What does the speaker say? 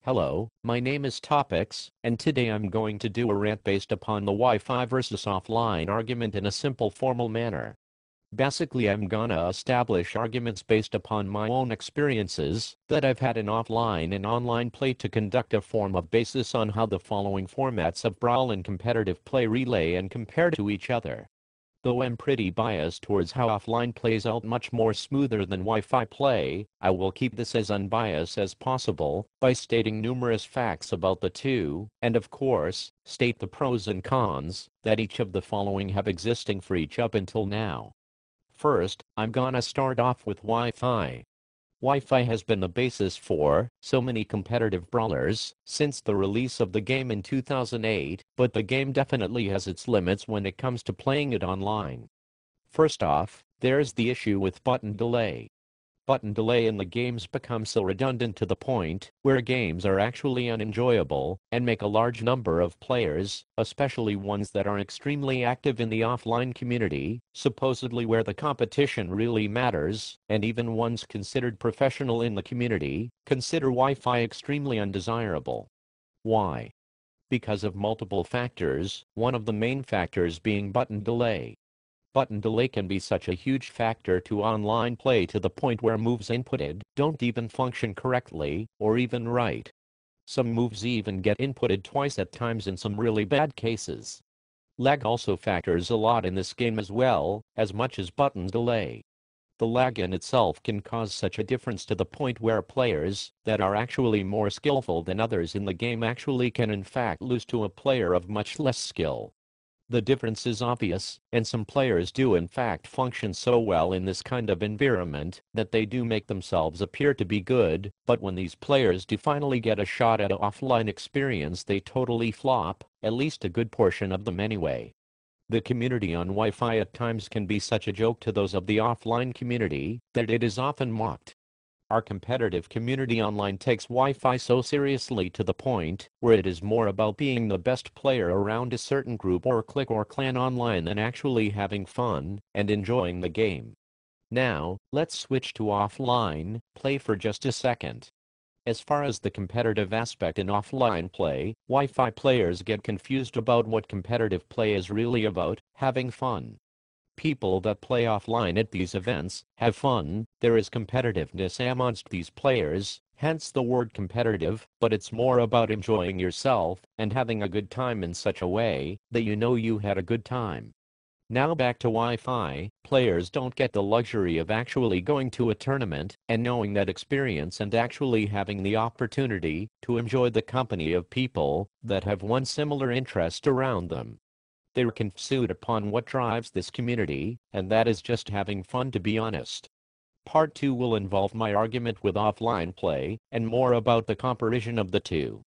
Hello, my name is Topics, and today I'm going to do a rant based upon the Wi-Fi versus offline argument in a simple formal manner. Basically, I'm gonna establish arguments based upon my own experiences that I've had in offline and online play to conduct a form of basis on how the following formats of brawl and competitive play relay and compare to each other. Though I'm pretty biased towards how offline plays out much more smoother than Wi-Fi play, I will keep this as unbiased as possible by stating numerous facts about the two, and of course, state the pros and cons that each of the following have existing for each up until now. First, I'm gonna start off with Wi-Fi. Wi-Fi has been the basis for so many competitive brawlers since the release of the game in 2008, but the game definitely has its limits when it comes to playing it online. First off, there's the issue with button delay. Button delay in the games becomes so redundant to the point where games are actually unenjoyable and make a large number of players, especially ones that are extremely active in the offline community, supposedly where the competition really matters, and even ones considered professional in the community, consider Wi-Fi extremely undesirable. Why? Because of multiple factors, one of the main factors being button delay. Button delay can be such a huge factor to online play to the point where moves inputted don't even function correctly or even right. Some moves even get inputted twice at times in some really bad cases. Lag also factors a lot in this game as well, as much as button delay. The lag in itself can cause such a difference to the point where players that are actually more skillful than others in the game actually can in fact lose to a player of much less skill. The difference is obvious, and some players do in fact function so well in this kind of environment that they do make themselves appear to be good, but when these players do finally get a shot at an offline experience they totally flop, at least a good portion of them anyway. The community on Wi-Fi at times can be such a joke to those of the offline community that it is often mocked. Our competitive community online takes Wi-Fi so seriously to the point where it is more about being the best player around a certain group or clique or clan online than actually having fun and enjoying the game. Now, let's switch to offline play for just a second. As far as the competitive aspect in offline play, Wi-Fi players get confused about what competitive play is really about: having fun. People that play offline at these events have fun. There is competitiveness amongst these players, hence the word competitive, but it's more about enjoying yourself and having a good time in such a way that you know you had a good time. Now back to Wi-Fi, players don't get the luxury of actually going to a tournament and knowing that experience and actually having the opportunity to enjoy the company of people that have one similar interest around them. They're consumed upon what drives this community, and that is just having fun, to be honest. Part 2 will involve my argument with offline play, and more about the comparison of the two.